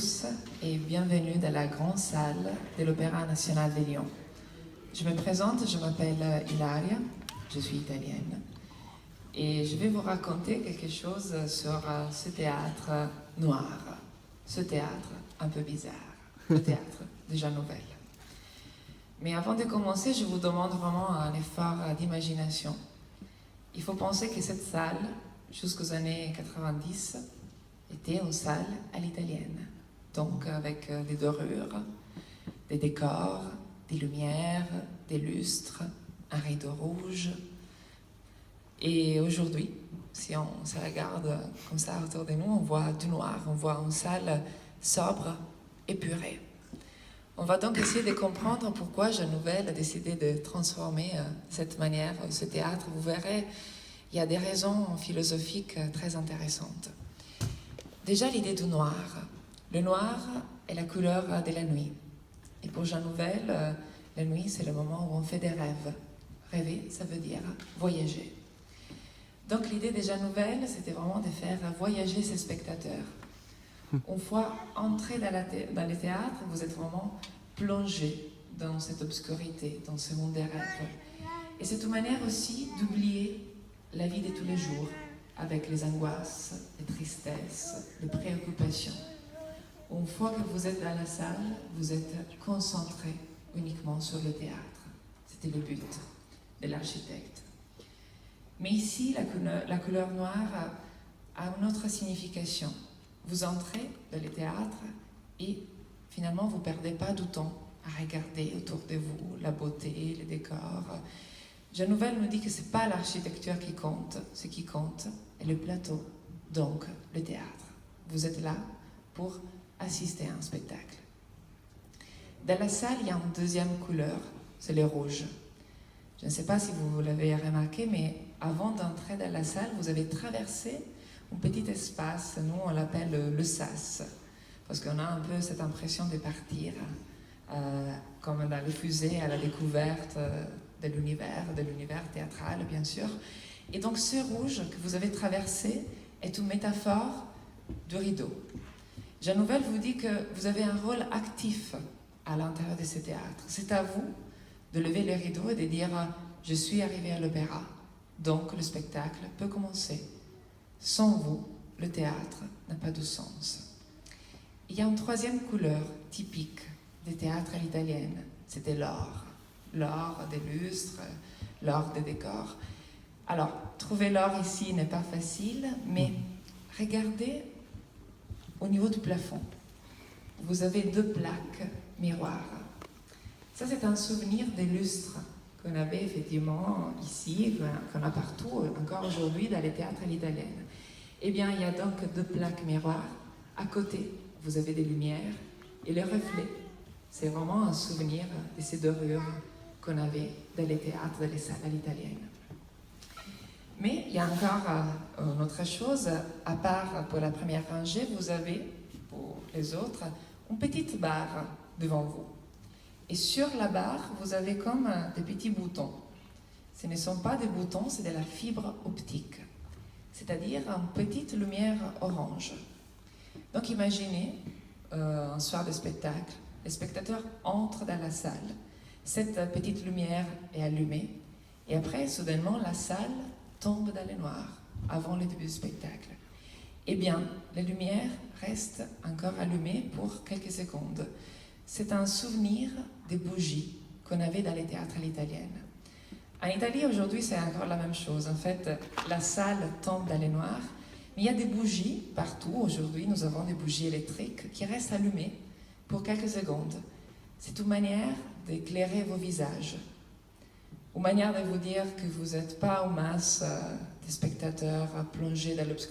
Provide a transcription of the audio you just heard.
tous et bienvenue dans la grande salle de l'Opéra national de Lyon. Je me présente, je m'appelle Ilaria, je suis italienne et je vais vous raconter quelque chose sur ce théâtre noir, ce théâtre un peu bizarre, le théâtre de Jean Nouvel. Mais avant de commencer, je vous demande vraiment un effort d'imagination. Il faut penser que cette salle, jusqu'aux années 90, était une salle à l'italienne. Donc avec des dorures, des décors, des lumières, des lustres, un rideau rouge. Et aujourd'hui, si on se regarde comme ça autour de nous, on voit du noir, on voit une salle sobre, épurée. On va donc essayer de comprendre pourquoi Jean Nouvel a décidé de transformer cette manière, ce théâtre. Vous verrez, il y a des raisons philosophiques très intéressantes. Déjà l'idée du noir. Le noir est la couleur de la nuit. Et pour Jean Nouvel, la nuit c'est le moment où on fait des rêves. Rêver, ça veut dire voyager. Donc l'idée de Jean Nouvel, c'était vraiment de faire voyager ses spectateurs. Une fois entré dans le théâtre, vous êtes vraiment plongé dans cette obscurité, dans ce monde des rêves. Et c'est une manière aussi d'oublier la vie de tous les jours, avec les angoisses, les tristesses, les préoccupations. Une fois que vous êtes dans la salle, vous êtes concentré uniquement sur le théâtre. C'était le but de l'architecte. Mais ici, la couleur noire a une autre signification. Vous entrez dans le théâtre et finalement vous ne perdez pas du temps à regarder autour de vous la beauté, les décors. Jean Nouvel nous dit que ce n'est pas l'architecture qui compte, ce qui compte est le plateau, donc le théâtre. Vous êtes là pour assister à un spectacle. Dans la salle, il y a une deuxième couleur, c'est le rouge. Je ne sais pas si vous l'avez remarqué, mais avant d'entrer dans la salle, vous avez traversé un petit espace, nous on l'appelle le sas, parce qu'on a un peu cette impression de partir, comme dans les fusées à la découverte de l'univers théâtral bien sûr. Et donc ce rouge que vous avez traversé est une métaphore du rideau. Jean Nouvel vous dit que vous avez un rôle actif à l'intérieur de ce théâtre. C'est à vous de lever le rideau et de dire « Je suis arrivé à l'opéra, donc le spectacle peut commencer ». Sans vous, le théâtre n'a pas de sens. Il y a une troisième couleur typique des théâtres à l'italienne, c'était l'or. L'or des lustres, l'or des décors. Alors, trouver l'or ici n'est pas facile, mais regardez au niveau du plafond. Vous avez deux plaques miroirs. Ça, c'est un souvenir des lustres qu'on avait effectivement ici, qu'on a partout, encore aujourd'hui, dans les théâtres à l'italienne. Eh bien, il y a donc deux plaques miroirs. À côté, vous avez des lumières et les reflets. C'est vraiment un souvenir de ces dorures qu'on avait dans les théâtres, dans les salles à l'italienne. Mais il y a encore une autre chose, à part pour la première rangée, vous avez, pour les autres, une petite barre devant vous. Et sur la barre, vous avez comme des petits boutons. Ce ne sont pas des boutons, c'est de la fibre optique, c'est-à-dire une petite lumière orange. Donc imaginez un soir de spectacle, les spectateurs entrent dans la salle, cette petite lumière est allumée, et après, soudainement, la salle tombe dans le noir, avant le début du spectacle. Eh bien, la lumière reste encore allumée pour quelques secondes. C'est un souvenir des bougies qu'on avait dans les théâtres à l'italienne. En Italie, aujourd'hui, c'est encore la même chose. En fait, la salle tombe dans le noir, mais il y a des bougies partout. Aujourd'hui, nous avons des bougies électriques qui restent allumées pour quelques secondes. C'est une manière d'éclairer vos visages, une manière de vous dire que vous n'êtes pas en masse de spectateurs plongés dans l'obscurité.